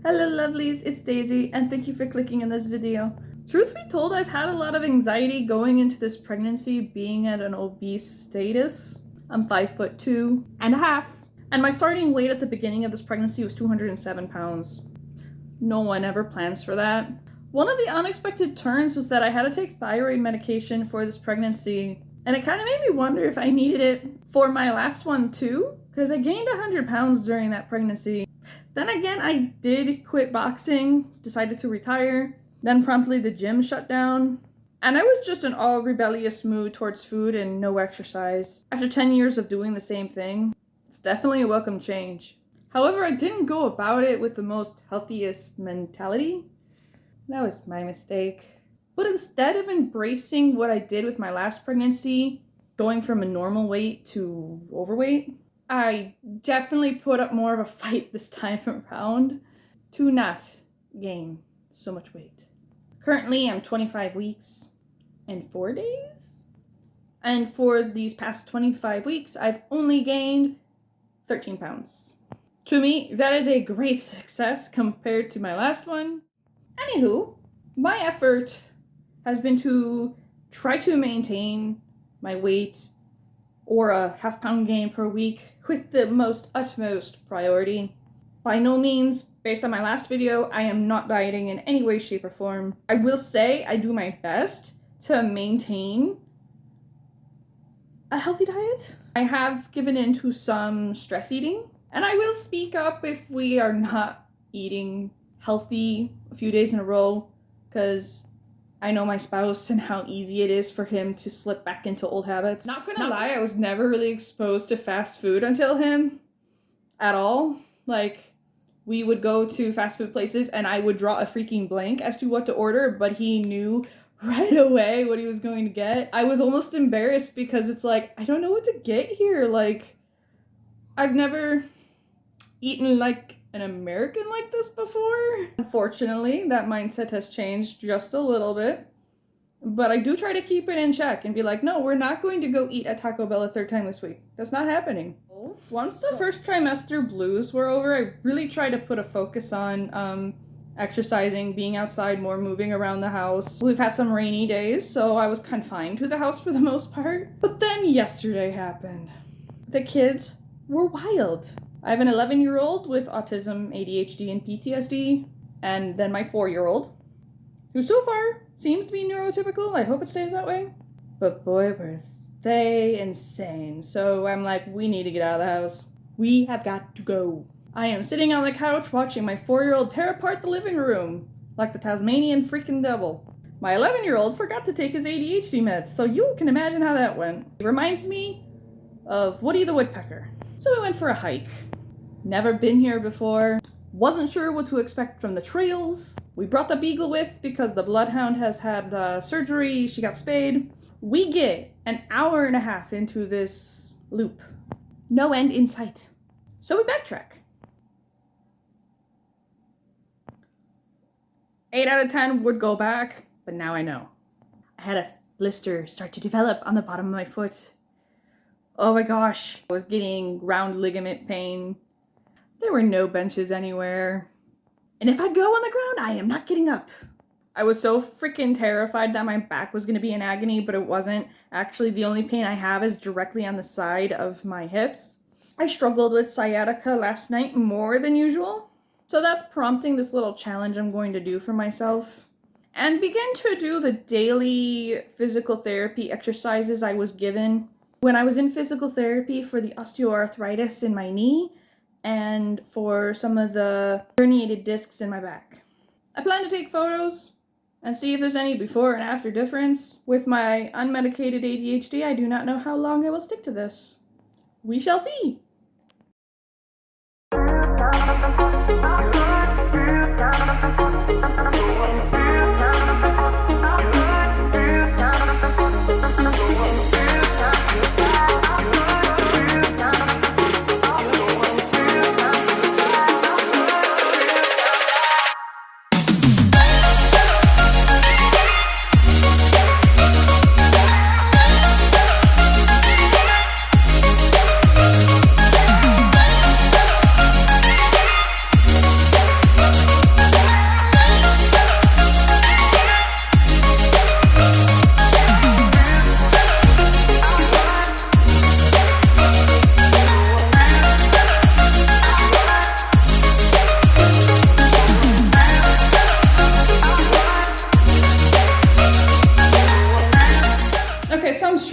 Hello lovelies, it's Daisy and thank you for clicking on this video. Truth be told, I've had a lot of anxiety going into this pregnancy being at an obese status. I'm 5'2.5" and my starting weight at the beginning of this pregnancy was 207 pounds. No one ever plans for that. One of the unexpected turns was that I had to take thyroid medication for this pregnancy, and it kind of made me wonder if I needed it for my last one too, because I gained 100 pounds during that pregnancy. Then again, I did quit boxing, decided to retire, then promptly the gym shut down, and I was just in all rebellious mood towards food and no exercise. After 10 years of doing the same thing, it's definitely a welcome change. However, I didn't go about it with the most healthiest mentality. That was my mistake. But instead of embracing what I did with my last pregnancy, going from a normal weight to overweight, I definitely put up more of a fight this time around to not gain so much weight. Currently, I'm 25 weeks and 4 days. And for these past 25 weeks, I've only gained 13 pounds. To me, that is a great success compared to my last one. Anywho, my effort has been to try to maintain my weight or a half-pound gain per week with the utmost priority. By no means, based on my last video, I am not dieting in any way, shape, or form. I will say I do my best to maintain a healthy diet. I have given in to some stress eating, and I will speak up if we are not eating healthy a few days in a row, because I know my spouse and how easy it is for him to slip back into old habits. Not gonna lie, I was never really exposed to fast food until him at all. Like, we would go to fast food places and I would draw a freaking blank as to what to order, but he knew right away what he was going to get. I was almost embarrassed because it's like, I don't know what to get here. Like, I've never eaten like an American like this before. Unfortunately, that mindset has changed just a little bit, but I do try to keep it in check and be like, no, we're not going to go eat at Taco Bell a third time this week. That's not happening. Once the first trimester blues were over, I really tried to put a focus on exercising, being outside more, moving around the house. We've had some rainy days, so I was confined to the house for the most part. But then yesterday happened. The kids were wild. I have an 11-year-old with autism, ADHD, and PTSD, and then my 4-year-old, who so far seems to be neurotypical. I hope it stays that way. But boy, were they insane. So I'm like, we need to get out of the house. We have got to go. I am sitting on the couch watching my 4-year-old tear apart the living room like the Tasmanian freaking devil. My 11-year-old forgot to take his ADHD meds, so you can imagine how that went. It reminds me of Woody the Woodpecker. So we went for a hike. Never been here before. Wasn't sure what to expect from the trails. We brought the beagle with because the bloodhound has had surgery. She got spayed. We get an hour and a half into this loop. No end in sight. So we backtrack. 8 out of 10 would go back, but now I know. I had a blister start to develop on the bottom of my foot. Oh my gosh. I was getting round ligament pain. There were no benches anywhere. And if I go on the ground, I am not getting up. I was so freaking terrified that my back was going to be in agony, but it wasn't. Actually, the only pain I have is directly on the side of my hips. I struggled with sciatica last night more than usual. So that's prompting this little challenge I'm going to do for myself. And begin to do the daily physical therapy exercises I was given when I was in physical therapy for the osteoarthritis in my knee and for some of the herniated discs in my back. I plan to take photos and see if there's any before and after difference. With my unmedicated ADHD, I do not know how long I will stick to this. We shall see.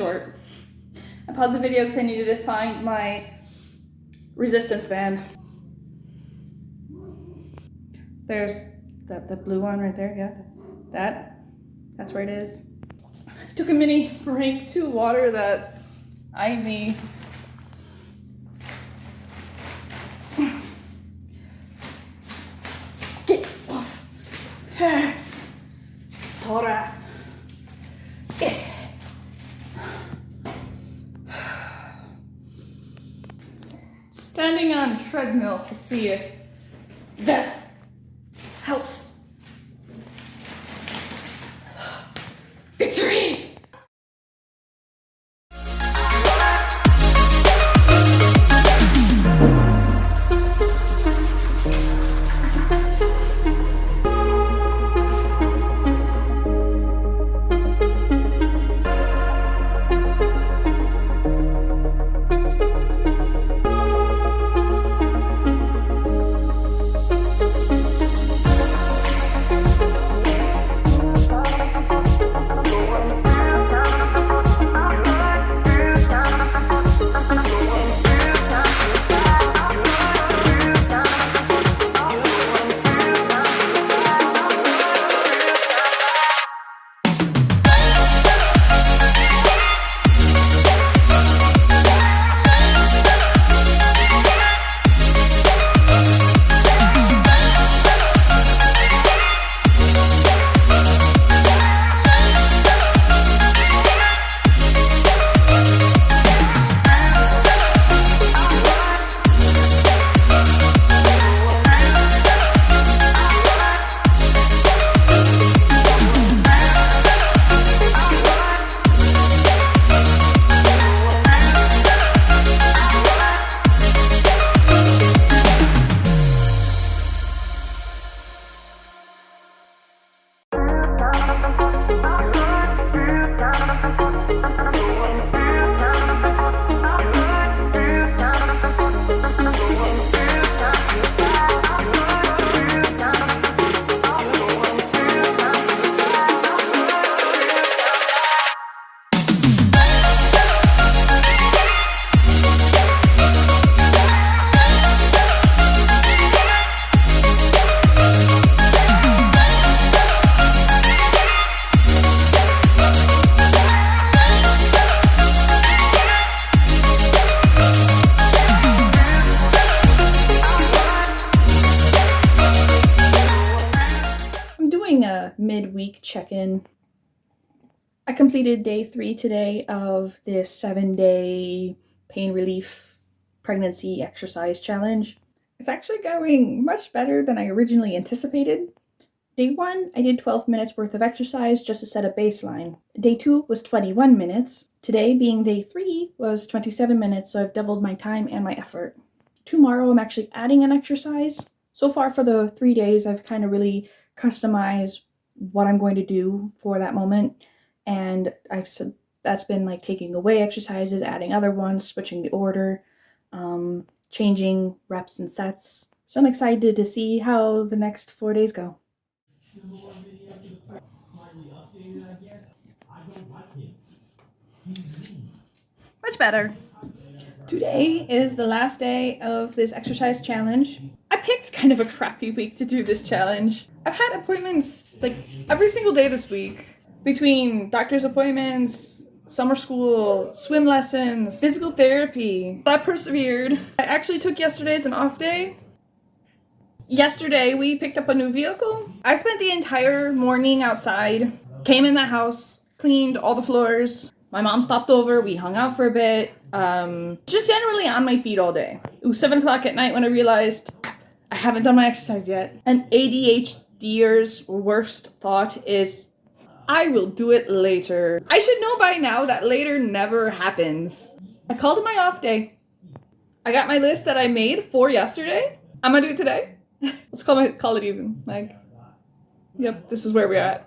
short. I paused the video because I needed to find my resistance band. There's the blue one right there, yeah. That's where it is. I took a mini break to water that ivy. Get off. Tora. Standing on a treadmill to see if that helps. Victory! Mid-week check-in. I completed day 3 today of this 7-day pain relief pregnancy exercise challenge. It's actually going much better than I originally anticipated. Day 1, I did 12 minutes worth of exercise just to set a baseline. Day 2 was 21 minutes. Today, being day 3, was 27 minutes, so I've doubled my time and my effort. Tomorrow, I'm actually adding an exercise. So far for the 3 days, I've kind of really customized what I'm going to do for that moment, and that's been like taking away exercises, adding other ones, switching the order, changing reps and sets. So I'm excited to see how the next 4 days go. Much better. Today is the last day of this exercise challenge. I picked kind of a crappy week to do this challenge. I've had appointments like every single day this week, between doctor's appointments, summer school, swim lessons, physical therapy. But I persevered. I actually took yesterday as an off day. Yesterday we picked up a new vehicle. I spent the entire morning outside, came in the house, cleaned all the floors. My mom stopped over, we hung out for a bit. Just generally on my feet all day. It was 7 o'clock at night when I realized I haven't done my exercise yet. An ADHDer's worst thought is, I will do it later. I should know by now that later never happens. I called it my off day. I got my list that I made for yesterday. I'm gonna do it today. Let's call it even. Like, yep, this is where we're at.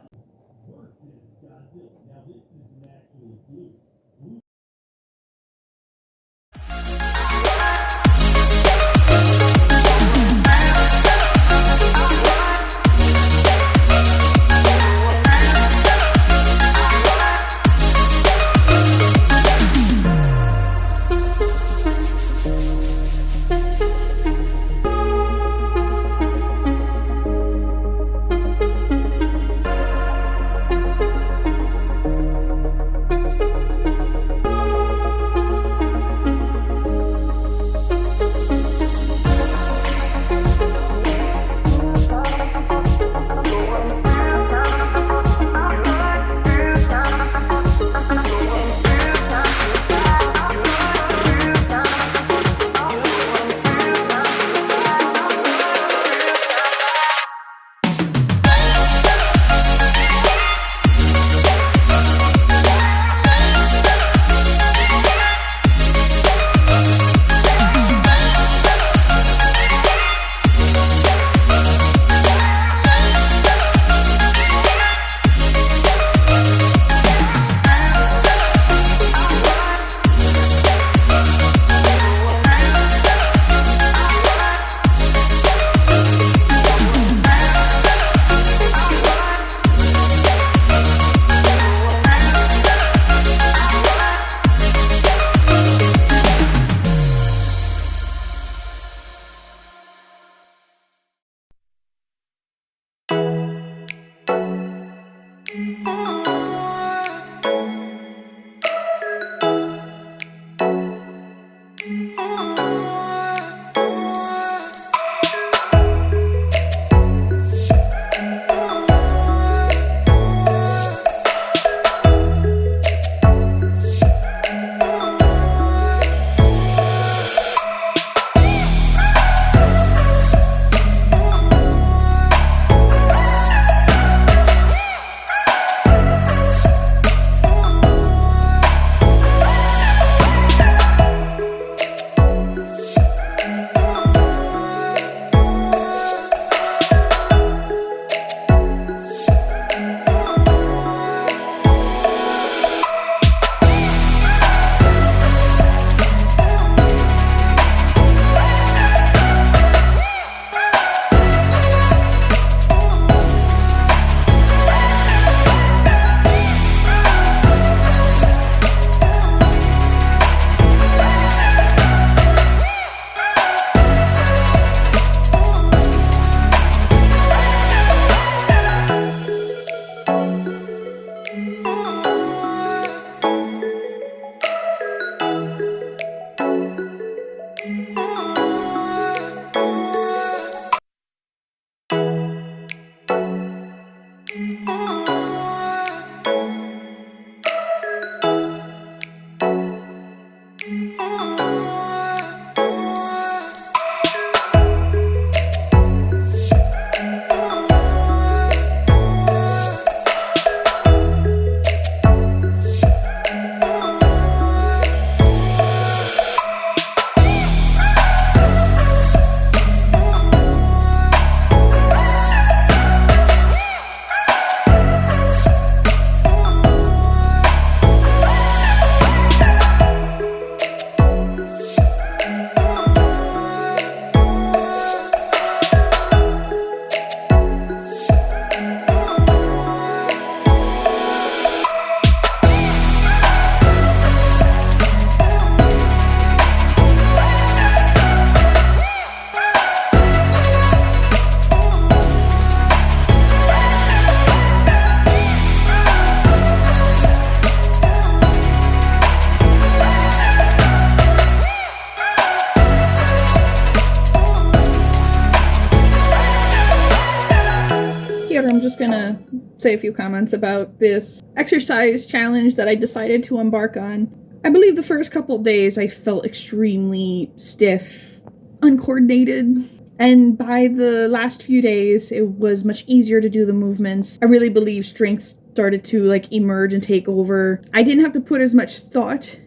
Here, I'm just gonna say a few comments about this exercise challenge that I decided to embark on. I believe the first couple days I felt extremely stiff, uncoordinated, and by the last few days it was much easier to do the movements. I really believe strength started to emerge and take over. I didn't have to put as much thought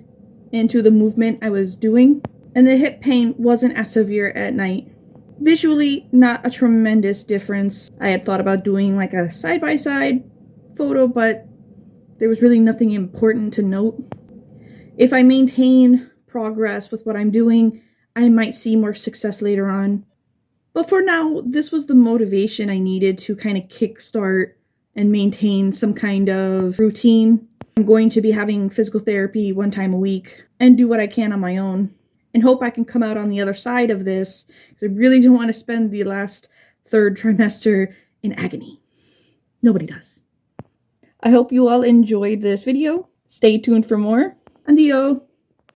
into the movement I was doing, and the hip pain wasn't as severe at night. Visually, not a tremendous difference. I had thought about doing a side-by-side photo, but there was really nothing important to note. If I maintain progress with what I'm doing, I might see more success later on. But for now, this was the motivation I needed to kind of kickstart and maintain some kind of routine. I'm going to be having physical therapy 1 time a week and do what I can on my own, and hope I can come out on the other side of this, because I really don't want to spend the last 3rd trimester in agony. Nobody does. I hope you all enjoyed this video. Stay tuned for more. Adios.